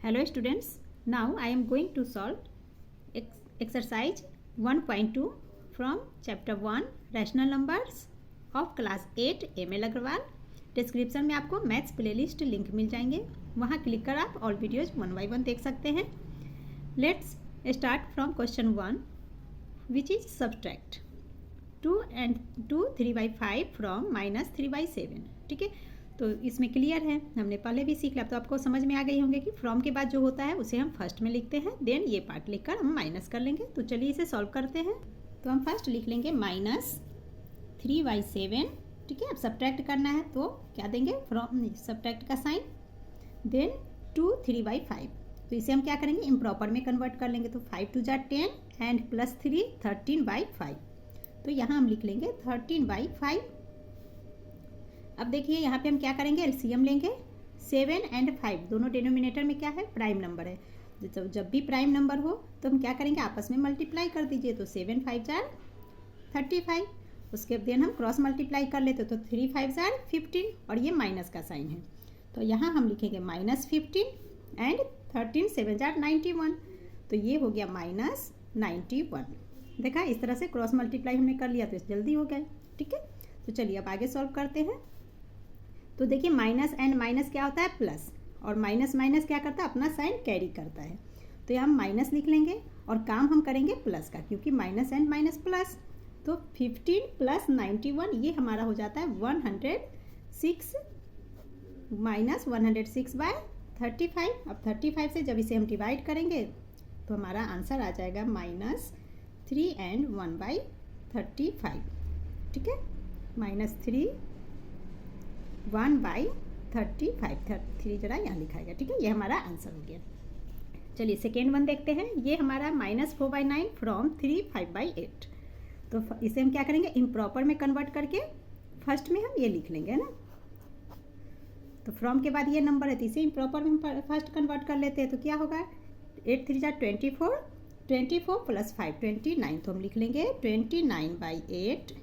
Hello students, now I am going to solve exercise 1.2 from chapter 1 rational numbers of class 8 ML Agarwal. Description में आपको maths playlist link मिल जाएंगे, वहाँ click कर आप all videos 1 by 1 देख सकते हैं। Let's start from question 1 which is subtract 2 and 2 3/5 from -3/7। ठीक है, तो इसमें क्लियर है, हमने पहले भी सीख लिया, तो आपको समझ में आ गई होंगे कि फ्रॉम के बाद जो होता है उसे हम फर्स्ट में लिखते हैं, देन ये पार्ट लिखकर हम माइनस कर लेंगे। तो चलिए इसे सॉल्व करते हैं। तो हम फर्स्ट लिख लेंगे -3/7। ठीक है, अब सब्ट्रैक्ट करना है तो क्या देंगे, फ्रॉम सब्ट्रैक्ट का साइन, देन 2 3/5। तो इसे हम क्या करेंगे, इम्प्रॉपर में कन्वर्ट कर लेंगे। तो 5 2 जा 10 एंड +3 13/5। तो यहाँ हम लिख लेंगे 13/5। अब देखिए यहाँ पे हम क्या करेंगे, एलसीएम लेंगे। 7 and 5 दोनों डिनोमिनेटर में क्या है, प्राइम नंबर है। तो जब भी प्राइम नंबर हो तो हम क्या करेंगे, आपस में मल्टीप्लाई कर दीजिए। तो 7 5 जार 35, उसके देन हम क्रॉस मल्टीप्लाई कर लेते तो 3 5 जार 15, और ये माइनस का साइन है। तो यहाँ हम लिखेंगे -15 एंड 13 7 जार 91। तो ये हो गया -91। देखा, इस तरह से क्रॉस मल्टीप्लाई हमने कर लिया तो जल्दी हो गया। ठीक है, तो चलिए अब आगे सॉल्व करते हैं। तो देखिए माइनस एंड माइनस क्या होता है, प्लस, और माइनस माइनस क्या करता है, अपना साइन कैरी करता है। तो यहाँ हम माइनस लिख लेंगे और काम हम करेंगे प्लस का, क्योंकि माइनस एंड माइनस प्लस। तो 15 + 91 ये हमारा हो जाता है 106 -106/35। अब 35 से जब इसे हम डिवाइड करेंगे तो हमारा आंसर आ जाएगा -3 and 1/35। ठीक है, -3 1/35, 3 जरा यहाँ लिखाएगा। ठीक है, ये हमारा आंसर हो गया। चलिए सेकेंड वन देखते हैं। ये हमारा -4/9 फ्रॉम 3 5/8। तो इसे हम क्या करेंगे, इम्प्रॉपर में कन्वर्ट करके फर्स्ट में हम ये लिख लेंगे, है ना। तो फ्रॉम के बाद ये नंबर है तो इसे इम्प्रॉपर में हम फर्स्ट कन्वर्ट कर लेते हैं। तो क्या होगा, 8 3 जा 24, 24 + 5 29। तो हम लिख लेंगे 29/8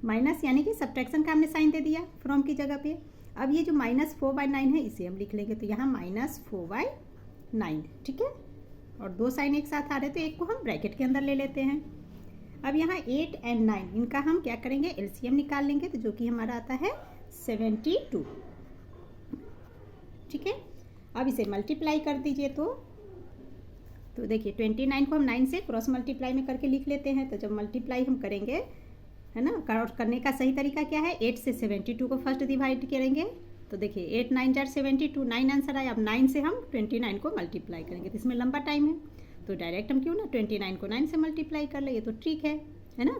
माइनस यानी कि सब्ट्रैक्शन का हमने साइन दे दिया फ्रॉम की जगह पे। अब ये जो -4/9 है इसे हम लिख लेंगे। तो यहाँ -4/9। ठीक है, और दो साइन एक साथ आ रहे तो एक को हम ब्रैकेट के अंदर ले लेते हैं। अब यहाँ 8 and 9 इनका हम क्या करेंगे, एलसीएम निकाल लेंगे। तो जो कि हमारा आता है 72। ठीक है, अब इसे मल्टीप्लाई कर दीजिए। तो देखिए 29 को हम 9 से क्रॉस मल्टीप्लाई में करके लिख लेते हैं। तो जब मल्टीप्लाई हम करेंगे, है ना, करने का सही तरीका क्या है, 8 से 72 को फर्स्ट डिवाइड करेंगे। तो देखिए 8 9 जार 72, 9 आंसर आया। अब 9 से हम 29 को मल्टीप्लाई करेंगे तो इसमें लंबा टाइम है, तो डायरेक्ट हम क्यों ना 29 को 9 से मल्टीप्लाई कर ले, ये तो ट्रिक है ना।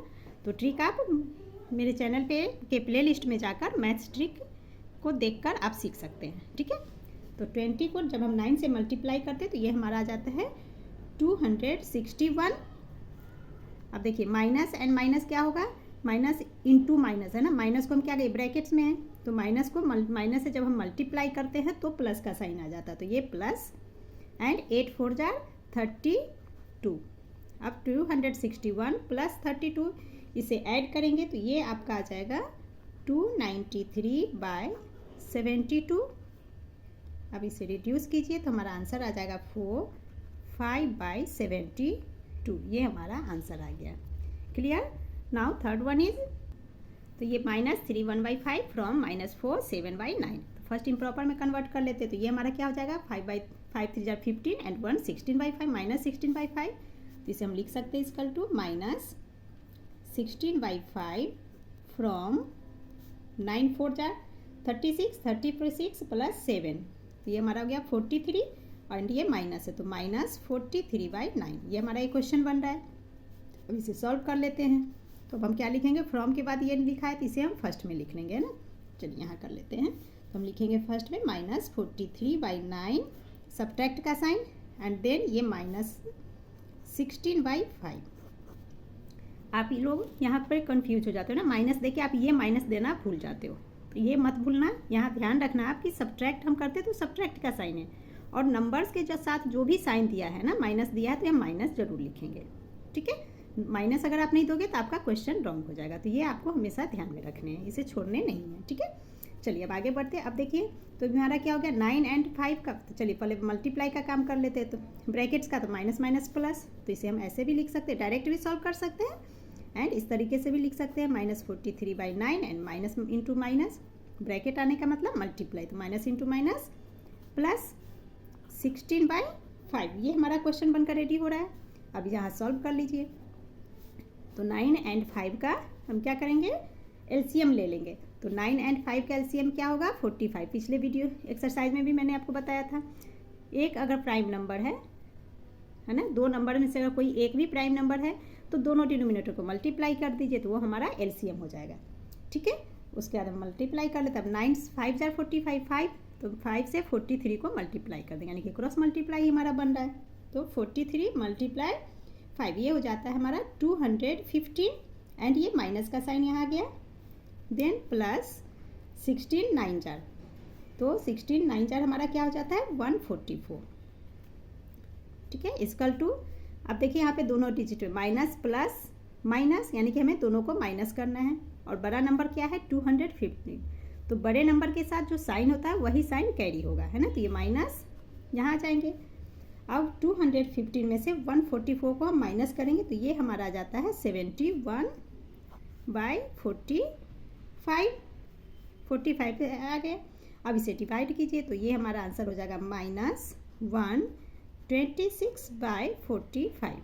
तो ट्रिक आप मेरे चैनल पे के प्ले लिस्ट में जाकर मैथ्स ट्रिक को देखकर आप सीख सकते हैं। ठीक है, तो 20 को जब हम 9 से मल्टीप्लाई करते हैं तो ये हमारा आ जाता है 261। अब देखिए माइनस एंड माइनस क्या होगा, माइनस इंटू माइनस, है ना। माइनस को हम क्या करें, ब्रैकेट्स में है, तो माइनस को माइनस से जब हम मल्टीप्लाई करते हैं तो प्लस का साइन आ जाता है। तो ये प्लस, एंड 8 4 जार 32। अब 261 + 32 इसे ऐड करेंगे तो ये आपका आ जाएगा 293/72। अब इसे रिड्यूस कीजिए तो हमारा आंसर आ जाएगा 5/72। ये हमारा आंसर आ गया। Clear. Now third one is, तो ये -3 1/5 फ्रॉम -4 7/9। तो फर्स्ट इम्प्रॉपर में कन्वर्ट कर लेते हैं। तो ये हमारा क्या हो जाएगा, 5/5 3 जार 15 एंड 1 16/5 -16/5। तो इसे हम लिख सकते हैं इक्वल टू -16/5 फ्रॉम 9 4 जार 36 36 + 7। तो ये हमारा हो गया 43, और ये माइनस है तो -43/9। ये हमारा एक क्वेश्चन बन रहा है। अब इसे सॉल्व कर लेते हैं। तो अब हम क्या लिखेंगे, फ्रॉम के बाद ये लिखा है तो इसे हम फर्स्ट में लिख लेंगे, है ना। चलिए यहाँ कर लेते हैं। तो हम लिखेंगे फर्स्ट में -43/9 सब्ट्रैक्ट का साइन, एंड देन ये -16/5। आप ये लोग यहाँ पर कंफ्यूज हो जाते हो ना, माइनस देके आप ये माइनस देना भूल जाते हो। तो ये मत भूलना, यहाँ ध्यान रखना आप कि सब्ट्रैक्ट हम करते तो सब्ट्रैक्ट का साइन है, और नंबर्स के साथ जो भी साइन दिया है ना, माइनस दिया है तो हम माइनस जरूर लिखेंगे। ठीक है, माइनस अगर आप नहीं दोगे तो आपका क्वेश्चन रॉन्ग हो जाएगा। तो ये आपको हमेशा ध्यान में रखने हैं, इसे छोड़ने नहीं है। ठीक है, चलिए अब आगे बढ़ते हैं। अब देखिए तो हमारा क्या हो गया 9 एंड 5 का, तो चलिए पहले मल्टीप्लाई का काम कर लेते हैं। तो ब्रैकेट्स का तो माइनस माइनस प्लस, तो इसे हम ऐसे भी लिख सकते हैं, डायरेक्ट भी सॉल्व कर सकते हैं एंड इस तरीके से भी लिख सकते हैं -43/9 and minus into minus, bracket आने का मतलब मल्टीप्लाई, तो माइनस इंटू माइनस प्लस 16/5। ये हमारा क्वेश्चन बनकर रेडी हो रहा है। अब यहाँ सॉल्व कर लीजिए। तो 9 एंड 5 का हम क्या करेंगे, एलसीएम ले लेंगे। तो 9 एंड 5 का एलसीएम क्या होगा 45। पिछले वीडियो एक्सरसाइज में भी मैंने आपको बताया था, एक अगर प्राइम नंबर है ना, दो नंबर में से अगर कोई एक भी प्राइम नंबर है तो दोनों डिनोमिनेटर को मल्टीप्लाई कर दीजिए, तो वो हमारा एलसीएम हो जाएगा। ठीक है, उसके बाद हम मल्टीप्लाई कर लेते हैं। अब 9 5 जार 45, 5 तो 5 से 43 को मल्टीप्लाई कर देंगे, यानी कि क्रॉस मल्टीप्लाई हमारा बन रहा है। तो 43 मल्टीप्लाई 5 ये हो जाता है हमारा 215 एंड ये माइनस का साइन यहाँ आ गया, देन प्लस 16 9 जार, तो 16 9 जार हमारा क्या हो जाता है 144। ठीक है, इक्वल टू, अब देखिए यहाँ पे दोनों डिजिट में माइनस प्लस माइनस, यानी कि हमें दोनों को माइनस करना है। और बड़ा नंबर क्या है 215, तो बड़े नंबर के साथ जो साइन होता है वही साइन कैरी होगा, है ना, तो ये माइनस यहाँ आ जाएंगे। अब 215 में से 144 को हम माइनस करेंगे, तो ये हमारा आ जाता है 71/45, 45 पे आ गए। अब इसे डिवाइड कीजिए, तो ये हमारा आंसर हो जाएगा -126/45।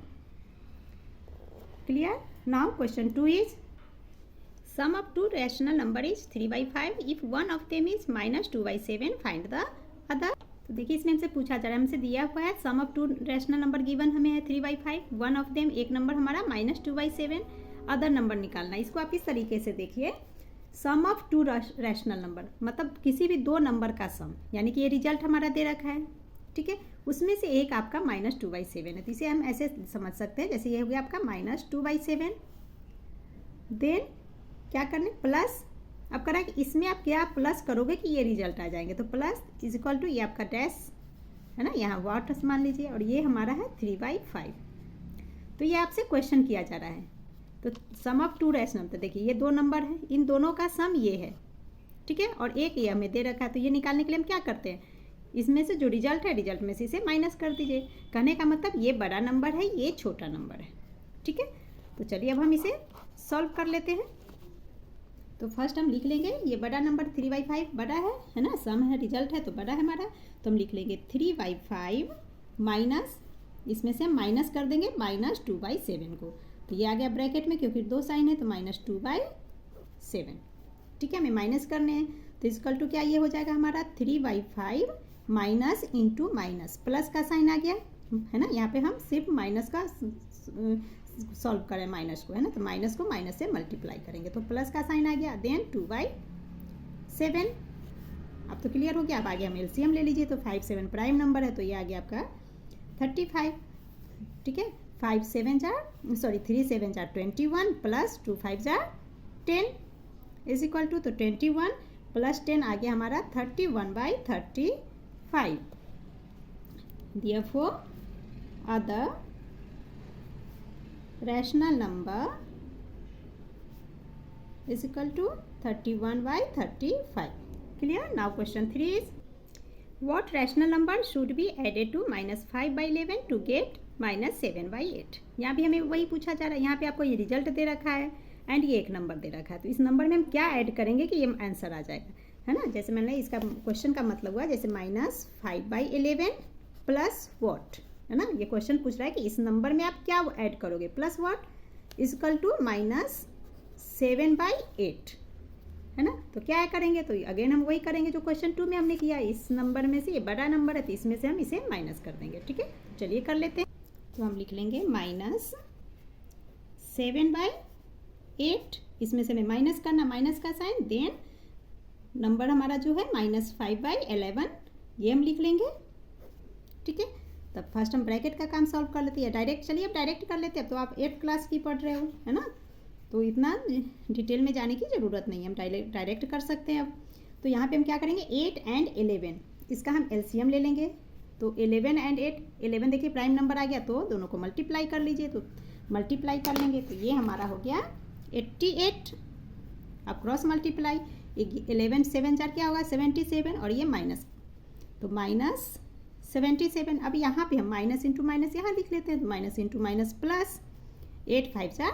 Clear. Now question 2 is sum of two rational number is 3/5 if one of them is -2/7 find the other. तो देखिए इसमें हमसे पूछा जा रहा है, हमसे दिया हुआ है sum of two rational number given हमें है 3/5, वन ऑफ देम एक नंबर हमारा -2/7, अदर नंबर निकालना। इसको आप इस तरीके से देखिए, सम ऑफ टू रैशनल नंबर मतलब किसी भी दो नंबर का सम, यानी कि ये रिजल्ट हमारा दे रखा है। ठीक है, उसमें से एक आपका -2/7 है, तो इसे हम ऐसे समझ सकते हैं, जैसे ये हो गया आपका -2/7, देन क्या करने प्लस, अब करा कि इसमें आप क्या प्लस करोगे कि ये रिजल्ट आ जाएंगे, तो प्लस इज इक्वल टू ये आपका डैश है ना, यहाँ वाट मान लीजिए, और ये हमारा है 3/5। तो ये आपसे क्वेश्चन किया जा रहा है, तो सम ऑफ टू रैशनल, तो देखिए ये दो नंबर है, इन दोनों का सम ये है। ठीक है, और एक ये हमें दे रखा है, तो ये निकालने के लिए हम क्या करते हैं, इसमें से जो रिजल्ट है रिजल्ट में से इसे माइनस कर दीजिए। कहने का मतलब ये बड़ा नंबर है, ये छोटा नंबर है। ठीक है, तो चलिए अब हम इसे सॉल्व कर लेते हैं। तो फर्स्ट हम लिख लेंगे, ये बड़ा नंबर 3/5 बड़ा है ना, सम है रिजल्ट है तो बड़ा है हमारा, तो हम लिख लेंगे 3/5 माइनस, इसमें से हम माइनस कर देंगे -2/7 को, तो ये आ गया ब्रैकेट में, क्योंकि दो साइन है तो -2/7। ठीक है, हमें माइनस करने हैं, तो इक्वल टू क्या ये हो जाएगा हमारा 3/5 माइनस इंटू माइनस, प्लस का साइन आ गया है ना, यहाँ पे हम सिर्फ माइनस का सॉल्व करें माइनस को, है ना, तो माइनस को माइनस से मल्टीप्लाई करेंगे, तो प्लस का साइन आ गया, देन 2/7। अब तो क्लियर हो गया। अब आगे हम एलसीएम ले लीजिए, तो 5 7 प्राइम नंबर है, तो ये आ गया आपका 35। ठीक है, 3 7 जार 21 प्लस 2 5 जार 10 इज इक्वल टू, तो 21 प्लस 10 आ गया हमारा 31/35। Therefore other rational number is equal to 31/35. Clear? Now question 3 is what rational number should be added to -5/11 to get -7/8? यहाँ भी हमें वही पूछा जा रहा है, यहाँ पे आपको ये रिजल्ट दे रखा है एंड ये एक नंबर दे रखा है, तो इस नंबर में हम क्या ऐड करेंगे कि ये आंसर आ जाएगा, है ना। जैसे मैंने इसका क्वेश्चन का मतलब हुआ जैसे -5/11 प्लस वॉट, है ना, ये क्वेश्चन पूछ रहा है कि इस नंबर में आप क्या ऐड करोगे, प्लस वॉट इक्वल टू -7/8, है ना। तो क्या करेंगे, तो अगेन हम वही करेंगे जो क्वेश्चन 2 में हमने किया, इस नंबर में से ये बड़ा नंबर है तो इसमें से हम इसे माइनस कर देंगे। ठीक है, चलिए कर लेते हैं। तो हम लिख लेंगे -7/8, इसमें से हमें माइनस करना, माइनस का साइन, देन नंबर हमारा जो है -5/11, ये हम लिख लेंगे। ठीक है, तब फर्स्ट हम ब्रैकेट का काम सॉल्व कर लेते हैं, डायरेक्ट, चलिए अब डायरेक्ट कर लेते हैं। अब तो आप 8th क्लास की पढ़ रहे हो, है ना, तो इतना डिटेल में जाने की ज़रूरत नहीं है, हम डायरेक्ट कर सकते हैं। अब तो यहाँ पे हम क्या करेंगे 8 एंड 11, इसका हम एलसीएम ले लेंगे। तो 11 एंड 8, 11 देखिए प्राइम नंबर आ गया, तो दोनों को मल्टीप्लाई कर लीजिए, तो मल्टीप्लाई कर लेंगे, तो ये हमारा हो गया 88। अब क्रॉस मल्टीप्लाई 11 7 4 क्या होगा 77 और ये माइनस, तो -77। अब यहाँ पे हम माइनस इंटू माइनस यहाँ लिख लेते हैं, तो माइनस इंटू माइनस प्लस, 8 5 जा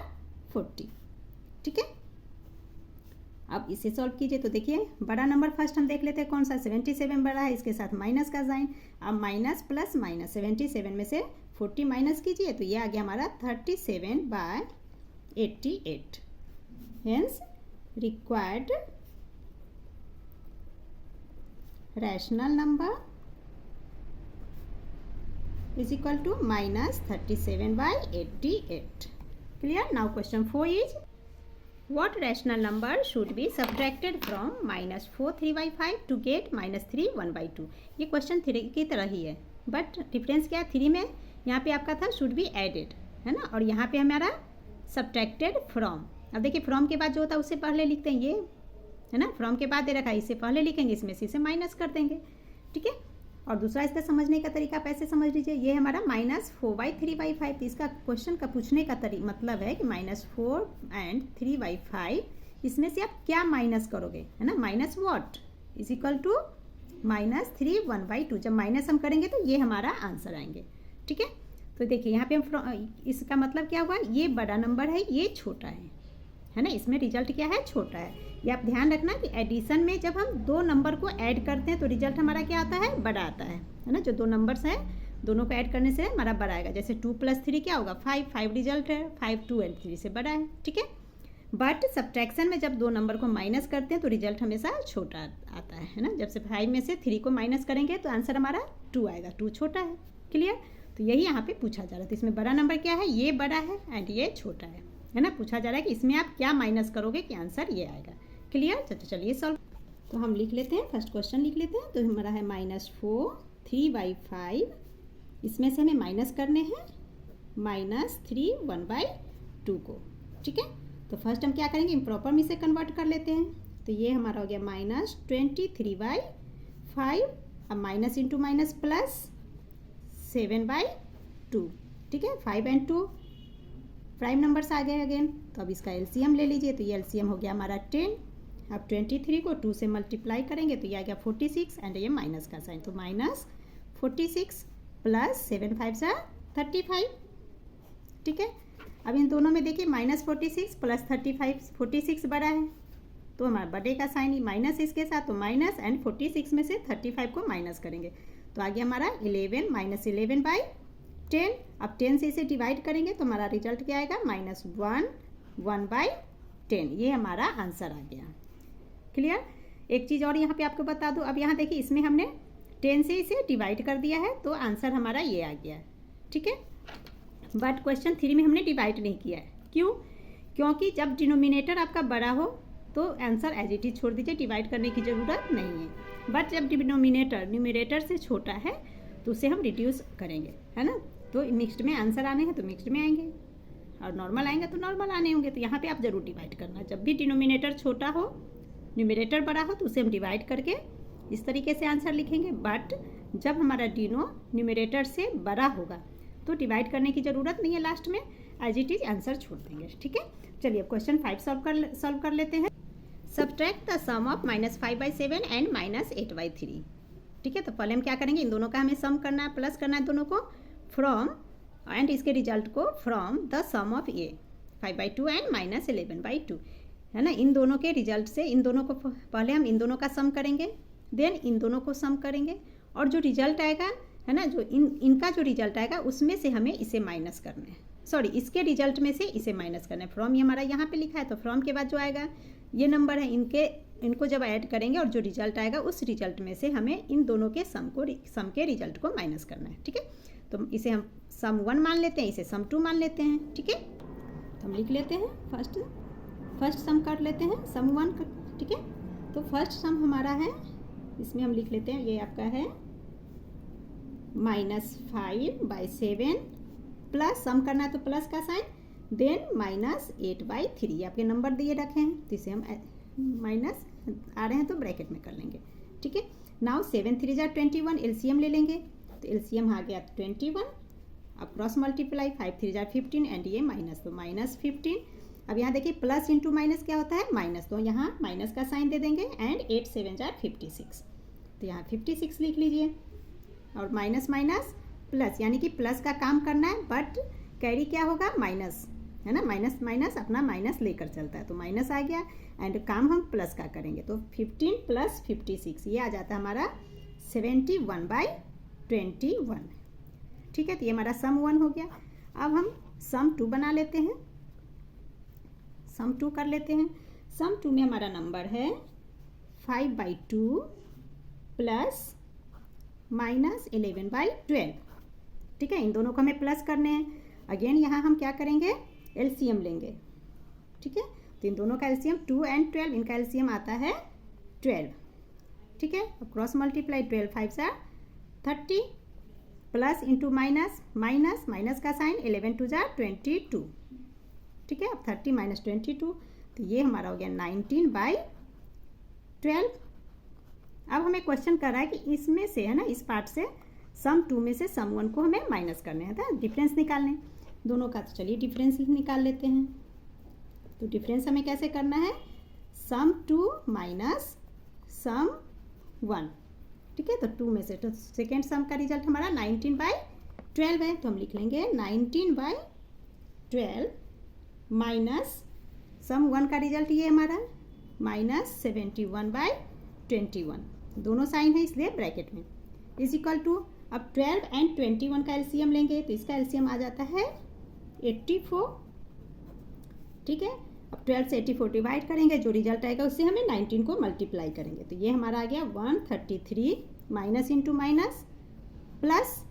40। ठीक है, अब इसे सॉल्व कीजिए। तो देखिए बड़ा नंबर फर्स्ट हम देख लेते हैं कौन सा, 77 बड़ा है, इसके साथ माइनस का साइन। अब माइनस प्लस माइनस, 77 में से 40 माइनस कीजिए, तो ये आ गया हमारा 37/88। Hence required rational number is equal to -37/88. Clear? Now question 4 is, what rational number should be subtracted from -4/3/5 to get -3 1/2? ये क्वेश्चन 3 की तरह ही है, बट डिफरेंस क्या है, 3 में यहाँ पे आपका था शुड बी एडेड, है ना, और यहाँ पे हमारा सब्ट्रैक्टेड फ्रॉम। अब देखिए फ्रॉम के बाद जो होता है उससे पहले लिखते हैं, ये है ना, फ्रॉम के बाद दे रखा है, इससे पहले लिखेंगे, इसमें से इसे माइनस कर देंगे। ठीक है, और दूसरा इसका समझने का तरीका आप ऐसे समझ लीजिए, ये हमारा -4/3/5, इसका क्वेश्चन का पूछने का मतलब है कि -4 and 3/5 इसमें से आप क्या माइनस करोगे, है ना, minus what is equal to -3 1/2। जब माइनस हम करेंगे तो ये हमारा आंसर आएंगे। ठीक है, तो देखिए यहाँ पे हम इसका मतलब क्या हुआ, ये बड़ा नंबर है, ये छोटा है ना, इसमें रिजल्ट क्या है, छोटा है। ये आप ध्यान रखना कि एडिशन में जब हम दो नंबर को ऐड करते हैं तो रिजल्ट हमारा क्या आता है, बड़ा आता है ना। जो दो नंबर्स हैं दोनों को ऐड करने से हमारा बड़ा आएगा। जैसे 2 + 3 क्या होगा 5 रिजल्ट है, 5 2 and 3 से बड़ा है। ठीक है, बट सब्ट्रैक्शन में जब दो नंबर को माइनस करते हैं तो रिजल्ट हमेशा छोटा आता है ना। जब से 5 में से 3 को माइनस करेंगे तो आंसर हमारा 2 आएगा, 2 छोटा है। क्लियर, तो यही यहाँ पे पूछा जा रहा है। तो इसमें बड़ा नंबर क्या है, ये बड़ा है एंड ये छोटा है ना। पूछा जा रहा है कि इसमें आप क्या माइनस करोगे कि आंसर ये आएगा। क्लियर, तो चलिए सॉल्व। तो हम लिख लेते हैं, फर्स्ट क्वेश्चन लिख लेते हैं। तो हमारा है -4 3/5, इसमें से हमें माइनस करने हैं -3 1/2 को। ठीक है, तो फर्स्ट हम क्या करेंगे, इम्प्रॉपर में से कन्वर्ट कर लेते हैं। तो ये हमारा हो गया -23/5, अब माइनस इंटू माइनस प्लस 7/2। ठीक है, 5 and 2 प्राइम नंबर्स आ गए अगेन। तो अब इसका एलसीएम ले लीजिए, तो ये एलसीएम हो गया हमारा 10। अब 23 को 2 से मल्टीप्लाई करेंगे तो ये आ गया 46 एंड ये माइनस का साइन, तो -46 प्लस 7 5 जा 35। ठीक है, अब इन दोनों में देखिए -46 प्लस 35, 46 बड़ा है तो हमारा बड़े का साइन माइनस इसके साथ, तो माइनस एंड 46 में से 35 को माइनस करेंगे तो आ गया हमारा 11 -11/10। अब 10 से इसे डिवाइड करेंगे तो हमारा रिजल्ट क्या आएगा, -1 1/10। ये हमारा आंसर आ गया। क्लियर, एक चीज़ और यहाँ पे आपको बता दूँ, अब यहाँ देखिए इसमें हमने 10 से इसे डिवाइड कर दिया है तो आंसर हमारा ये आ गया। ठीक है, बट क्वेश्चन 3 में हमने डिवाइड नहीं किया है। क्यों, क्योंकि जब डिनोमिनेटर आपका बड़ा हो तो आंसर एज इट इज छोड़ दीजिए, डिवाइड करने की ज़रूरत नहीं है। बट जब डिनोमिनेटर न्यूमरेटर से छोटा है तो उसे हम रिड्यूस करेंगे, है ना। तो मिक्स्ड में आंसर आने हैं तो मिक्स्ड में आएंगे और नॉर्मल आएंगे तो नॉर्मल आने होंगे। तो यहाँ पे आप जरूर डिवाइड करना, जब भी डिनोमिनेटर छोटा हो न्यूमरेटर बड़ा हो तो उसे हम डिवाइड करके इस तरीके से आंसर लिखेंगे। बट जब हमारा न्यूमरेटर से बड़ा होगा तो डिवाइड करने की ज़रूरत नहीं है, लास्ट में एज इट इज आंसर छोड़ देंगे। ठीक है, चलिए क्वेश्चन 5 सॉल्व कर लेते हैं। Subtract the sum of -5/7 and -8/3। ठीक है, तो पहले हम क्या करेंगे, इन दोनों का हमें सम करना है, प्लस करना है दोनों को फ्रॉम, एंड इसके रिजल्ट को from the sum of a 5/2 and -11/2, है ना। इन दोनों के रिजल्ट से इन दोनों को पहले हम इन दोनों का सम करेंगे, देन इन दोनों को सम करेंगे और जो रिजल्ट आएगा, है ना, जो इनका जो रिजल्ट आएगा उसमें से हमें इसे माइनस करना है, सॉरी इसके रिजल्ट में से इसे माइनस करना है। फ्रॉम ये हमारा यहाँ पे लिखा है, तो फ्रॉम के बाद जो आएगा ये नंबर है, इनको जब ऐड करेंगे और जो रिजल्ट आएगा उस रिजल्ट में से हमें इन दोनों के सम के रिजल्ट को माइनस करना है। ठीक है, तो इसे हम सम 1 मान लेते हैं, इसे सम 2 मान लेते हैं। ठीक है, तो हम लिख लेते हैं फर्स्ट सम कर लेते हैं, सम 1। ठीक है, तो फर्स्ट सम हमारा है, इसमें हम लिख लेते हैं, ये आपका है -5/7 प्लस सम करना है तो प्लस का साइन, देन -8/3। आपके नंबर दिए रखे हैं तो इसे हम माइनस आ रहे हैं तो ब्रैकेट में कर लेंगे। ठीक है, नाउ 7 3 जा 21, एलसीएम ले लेंगे तो एलसीएम आ गया 21। अब क्रॉस मल्टीप्लाई 5 3 जा 15 एंड ये माइनस, तो -15 अब यहाँ देखिए प्लस इंटू माइनस क्या होता है माइनस, तो यहाँ माइनस का साइन दे देंगे एंड 8 7 जार 56, तो यहाँ 56 लिख लीजिए। और माइनस माइनस प्लस, यानी कि प्लस का काम करना है बट कैरी क्या होगा माइनस, है ना, माइनस माइनस अपना माइनस लेकर चलता है, तो माइनस आ गया एंड काम हम प्लस का करेंगे, तो 15 प्लस 56 ये आ जाता है हमारा 71/21। ठीक है, तो ये हमारा सम 1 हो गया। अब हम सम 2 बना लेते हैं, सम 2 कर लेते हैं। सम 2 में हमारा नंबर है 5/2 प्लस माइनस 11/12। ठीक है, इन दोनों को हमें प्लस करने हैं। अगेन यहाँ हम क्या करेंगे, एलसीएम लेंगे। ठीक है, तो इन दोनों का एलसीएम 2 एंड 12, इनका एलसीएम आता है 12। ठीक है, अब क्रॉस मल्टीप्लाई 12 5 सा 30 plus into minus, minus minus का साइन 11 2 जार 22। ठीक है, अब 30 माइनस 22, तो ये हमारा हो गया 19/12। अब हमें क्वेश्चन कर रहा है कि इसमें से, है ना, इस पार्ट से सम 2 में से सम 1 को हमें माइनस करने हैं, था डिफरेंस निकालने दोनों का। तो चलिए डिफरेंस निकाल लेते हैं। तो डिफरेंस हमें कैसे करना है, सम 2 माइनस सम 1। ठीक है, तो 2 में से तो सेकेंड सम का रिजल्ट हमारा 19/12 है, तो हम लिख लेंगे 19/12 माइनस सम 1 का रिजल्ट ये हमारा माइनस 71/21। दोनों साइन है इसलिए ब्रैकेट में, इज इक्वल टू, अब 12 एंड 21 का एलसीएम लेंगे तो इसका एलसीएम आ जाता है 84। ठीक है, अब 12 से 84 डिवाइड करेंगे, जो रिजल्ट आएगा उससे हमें 19 को मल्टीप्लाई करेंगे, तो ये हमारा आ गया 133 माइनस इंटू माइनस प्लस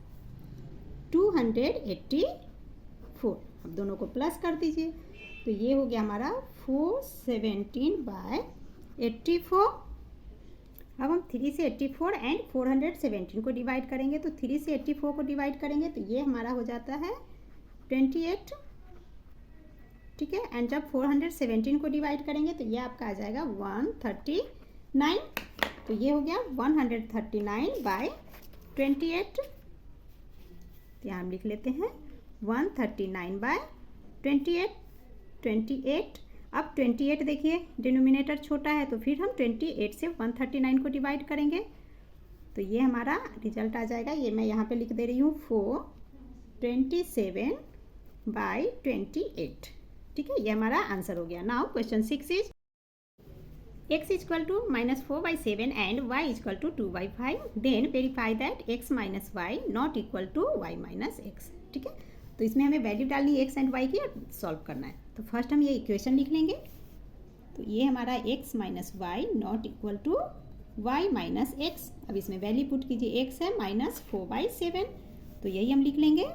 284। अब दोनों को प्लस कर दीजिए, तो ये हो गया हमारा 417/84। अब हम 3 से 84 एंड 417 को डिवाइड करेंगे, तो 3 से 84 को डिवाइड करेंगे तो ये हमारा हो जाता है 28। ठीक है, एंड जब 417 को डिवाइड करेंगे तो ये आपका आ जाएगा 139, तो ये हो गया 139/28। तो यहाँ हम लिख लेते हैं 139/28। 28, अब 28 देखिए डिनोमिनेटर छोटा है, तो फिर हम 28 से 139 को डिवाइड करेंगे, तो ये हमारा रिजल्ट आ जाएगा, ये मैं यहाँ पे लिख दे रही हूँ 427/28। ठीक है, ये हमारा आंसर हो गया। Now question 6 is x equal to -4/7 and y equal to 2/5, then verify that x minus y not equal to y minus x. ठीक है, तो इसमें हमें वैल्यू डालनी है x एंड y की और सॉल्व करना है। तो फर्स्ट हम ये इक्वेशन लिख लेंगे, तो ये हमारा x minus y not equal to y minus x. अब इसमें वैल्यू पुट कीजिए, x है -4/7, तो यही हम लिख लेंगे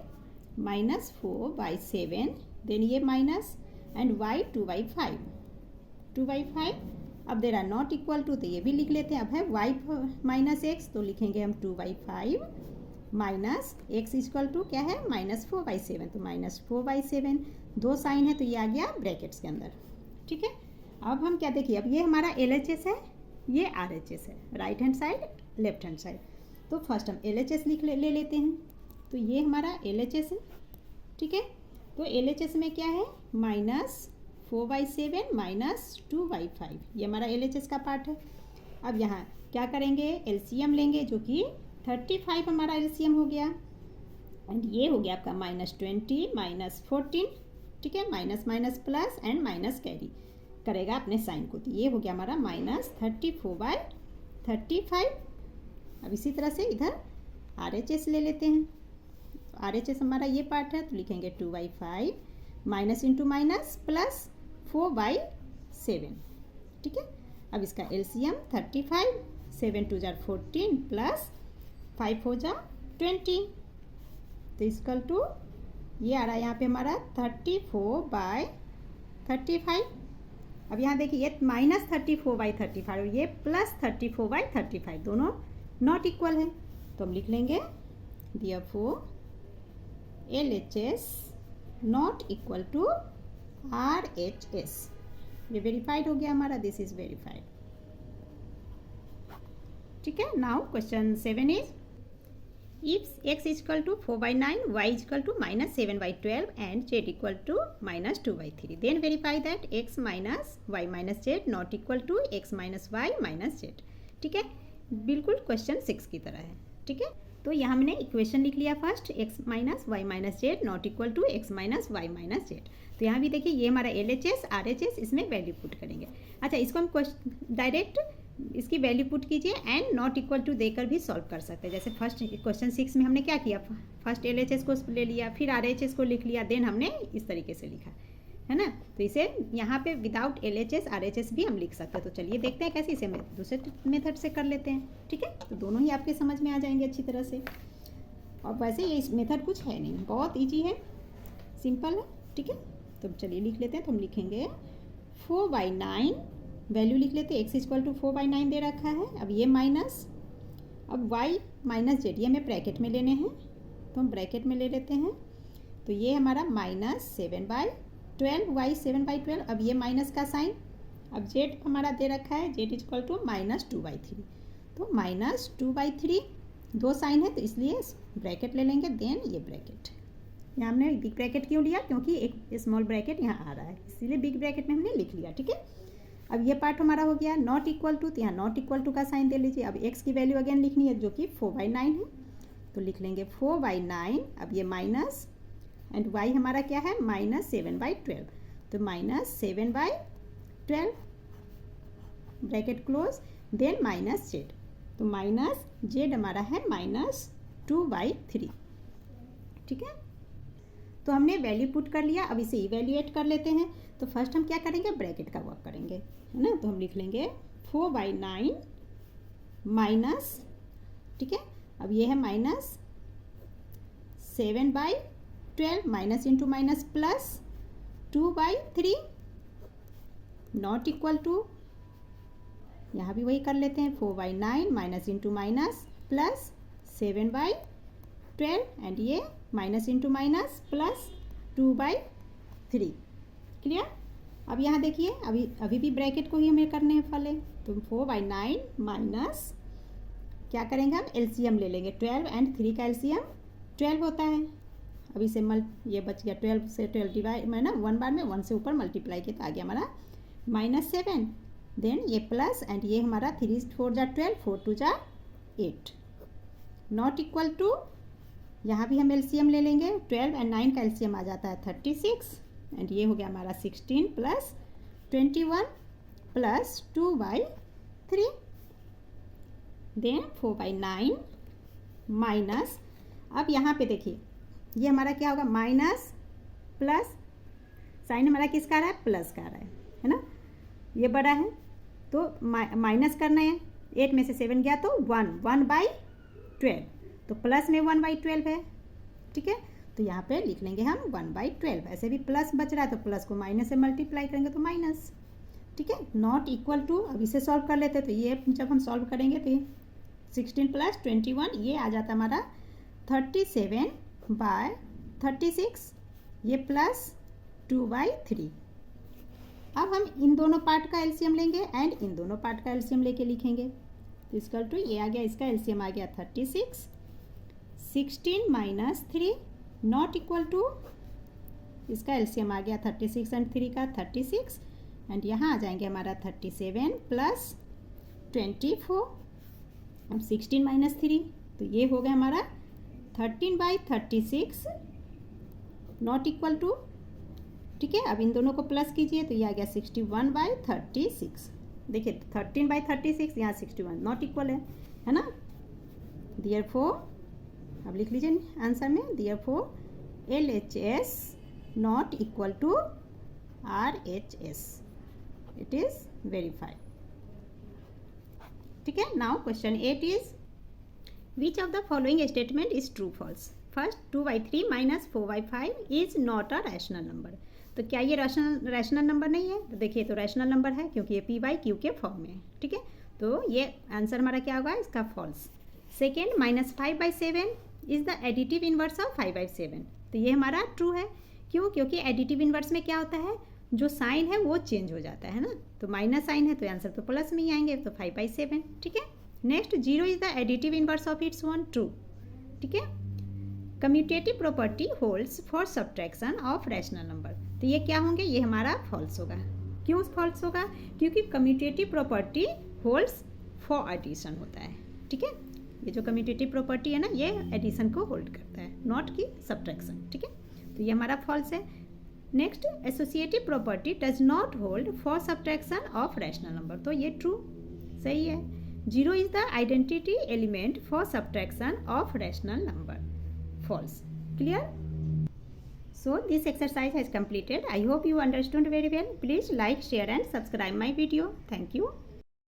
-4/7, देन ये माइनस एंड y 2/5। अब there are not equal to, तो ये भी लिख लेते हैं। अब है y माइनस एक्स, तो लिखेंगे हम 2/5 माइनस एक्स इक्वल टू क्या है -4/7, तो -4/7, दो साइन है तो ये आ गया ब्रैकेट्स के अंदर। ठीक है, अब हम क्या देखिए, अब ये हमारा LHS है, ये RHS है, right hand side left hand side. तो फर्स्ट हम LHS ले लेते हैं, तो ये हमारा LHS है। ठीक है, तो LHS में क्या है -4/7 -2/5, ये हमारा LHS का पार्ट है। अब यहाँ क्या करेंगे, LCM लेंगे, जो कि 35 हमारा LCM हो गया, एंड ये हो गया आपका -20 -14। ठीक है, minus minus plus and minus carry करेगा अपने साइन को, तो ये हो गया हमारा -34/35। अब इसी तरह से इधर RHS ले लेते हैं, RHS हमारा ये पार्ट है, तो लिखेंगे 2/5 माइनस इंटू माइनस प्लस 4/7। ठीक है, अब इसका LCM 35, 7 2 जार 14 प्लस 5 4 जार 20, तो इसकल टू ये आ रहा है यहाँ पे हमारा 34/35। अब यहाँ देखिए ये -34/35 और ये +34/35, दोनों नॉट इक्वल है, तो हम लिख लेंगे therefore LHS not equal to RHS। ये वेरीफाइड हो गया हमारा, दिस इज वेरीफाइड। ठीक है, now question 7 is if x equal to 4/9, y equal to -7/12 and z equal to -2/3, then verify that x minus y minus z not equal to x minus y minus z. ठीक है, बिल्कुल question 6 की तरह है। ठीक है, तो यहाँ हमने इक्वेशन लिख लिया first, x minus y minus z not equal to x minus y minus z. तो यहाँ भी देखिए ये हमारा LHS RHS, इसमें वैल्यू पुट करेंगे। अच्छा, इसको हम डायरेक्ट इसकी वैल्यू पुट कीजिए एंड नॉट इक्वल टू देकर भी सॉल्व कर सकते हैं। जैसे फर्स्ट क्वेश्चन 6 में हमने क्या किया, फर्स्ट LHS को ले लिया, फिर RHS को लिख लिया, देन हमने इस तरीके से लिखा, है ना। तो इसे यहाँ पे विदाउट LHS RHS भी हम लिख सकते हैं। तो चलिए देखते हैं कैसे, इसे हम दूसरे मेथड से कर लेते हैं। ठीक है, तो दोनों ही आपके समझ में आ जाएंगे अच्छी तरह से। और वैसे ये मेथड कुछ है नहीं, बहुत ईजी है, सिंपल है। ठीक है, तो चलिए लिख लेते हैं। तो हम लिखेंगे 4/9, वैल्यू लिख लेते हैं, x इक्वल टू 4/9 दे रखा है। अब ये माइनस, अब y माइनस जेड, ये हमें ब्रैकेट में लेने हैं, तो हम ब्रैकेट में ले लेते हैं। तो ये हमारा -7/12, y 7/12। अब ये माइनस का साइन, अब z हमारा दे रखा है, z इक्वल टू -2/3, तो -2/3, दो साइन है तो इसलिए ब्रैकेट ले लेंगे, देन ये ब्रैकेट। यहाँ हमने बिग ब्रैकेट क्यों लिया, क्योंकि एक स्मॉल ब्रैकेट यहाँ आ रहा है, इसीलिए बिग ब्रैकेट में हमने लिख लिया। ठीक है, अब ये पार्ट हमारा हो गया नॉट इक्वल टू, तो यहाँ नॉट इक्वल टू का साइन दे लीजिए। अब x की वैल्यू अगेन लिखनी है जो कि 4/9 है, तो लिख लेंगे 4/9। अब ये माइनस एंड y हमारा क्या है, -7/12, तो -7/12 bracket close, then minus z, तो माइनस जेड हमारा है -2/3। ठीक है, तो हमने वैल्यू पुट कर लिया। अब इसे इवेल्युएट कर लेते हैं। तो फर्स्ट हम क्या करेंगे, ब्रैकेट का वर्क करेंगे, है ना। तो हम लिख लेंगे 4/9 माइनस, ठीक है, अब ये है -7/12, minus into minus plus 2/3 not equal to, यहाँ भी वही कर लेते हैं, 4/9 minus into minus plus 7/12 and ये minus into minus plus 2/3। Clear. अब यहाँ देखिए, अभी भी ब्रैकेट को ही हमें करने हैं फॉले, तो 4/9 माइनस क्या करेंगे, हम एलसीएम ले लेंगे। 12 एंड 3 का एलसीएम 12 होता है। अब इसे ये बच गया 12 से 12 डिवाइड में ना, 1 बार में 1 से ऊपर मल्टीप्लाई किया तो आ गया हमारा -7, देन ये प्लस एंड ये हमारा 3 4 जा 12, 4 2 जा 8 नॉट इक्वल टू, यहाँ भी हम एलसीएम ले लेंगे। 12 एंड 9 का एलसीएम आ जाता है 36 एंड ये हो गया हमारा 16 प्लस 21 प्लस 2/3, देन 4/9 माइनस, अब यहाँ पे देखिए ये हमारा क्या होगा, माइनस प्लस, साइन हमारा किसका आ रहा है, प्लस का आ रहा है ना, ये बड़ा है तो माइनस करना है। 8 में से 7 गया तो 1/12, तो प्लस में 1/12 है। ठीक है, तो यहाँ पे लिख लेंगे हम 1/12। ऐसे भी प्लस बच रहा है तो प्लस को माइनस से मल्टीप्लाई करेंगे तो माइनस। ठीक है, नॉट इक्वल टू, अब इसे सॉल्व कर लेते हैं। तो ये जब हम सॉल्व करेंगे तो 16 प्लस 21 ये आ जाता हमारा 37/36, ये प्लस 2/3। अब हम इन दोनों पार्ट का एलसीएम लेंगे एंड इन दोनों पार्ट का एलसीएम लेके लिखेंगे। तो इसका टू ये आ गया, इसका एलसीएम आ गया 36, 16 माइनस 3 नॉट इक्वल टू, इसका एलसीएम आ गया 36 एंड 3 का 36 एंड यहाँ आ जाएंगे हमारा 37 प्लस 24। अब 16 माइनस 3 तो ये हो गया हमारा 13/36 नॉट इक्वल टू। ठीक है, अब इन दोनों को प्लस कीजिए तो ये आ गया 61/36। देखिए 13/36 यहाँ 61 नॉट इक्वल है ना। देयरफॉर, अब लिख लीजिए आंसर में, therefore LHS not equal to RHS, it is verified. ठीक है, now question 8 is which of the following statement is true false. First 2/3 minus 4/5 is not a rational number. तो क्या ये रैशनल नंबर नहीं है, तो देखिए तो रैशनल नंबर है क्योंकि ये P/Q के फॉर्म में है। ठीक है, तो ये आंसर हमारा क्या होगा, इसका false. Second -5/7 is the additive inverse of 5/7, तो ये हमारा ट्रू है। क्यों, क्योंकि एडिटिव इनवर्स में क्या होता है, जो साइन है वो चेंज हो जाता है ना, तो माइनस साइन है तो आंसर तो प्लस में ही आएंगे, तो 5/7। ठीक है, next 0 is the additive inverse of its 1, true. ठीक है। Commutative property holds for subtraction of rational number, तो ये क्या होंगे, ये हमारा फॉल्स होगा। क्यों फॉल्स होगा, क्योंकि commutative property holds for addition होता है, ठीक है। ये जो कम्यूटेटिव प्रॉपर्टी है ना, ये एडिशन को होल्ड करता है, नॉट कि सब्ट्रैक्शन, ठीक है। तो ये हमारा फॉल्स है। Next, associative property does not hold for subtraction of rational number, तो ये ट्रू, सही है। 0 is the identity element for subtraction of rational number, false. Clear? So this exercise has completed. I hope you understood very well. Please like, share and subscribe my video. Thank you.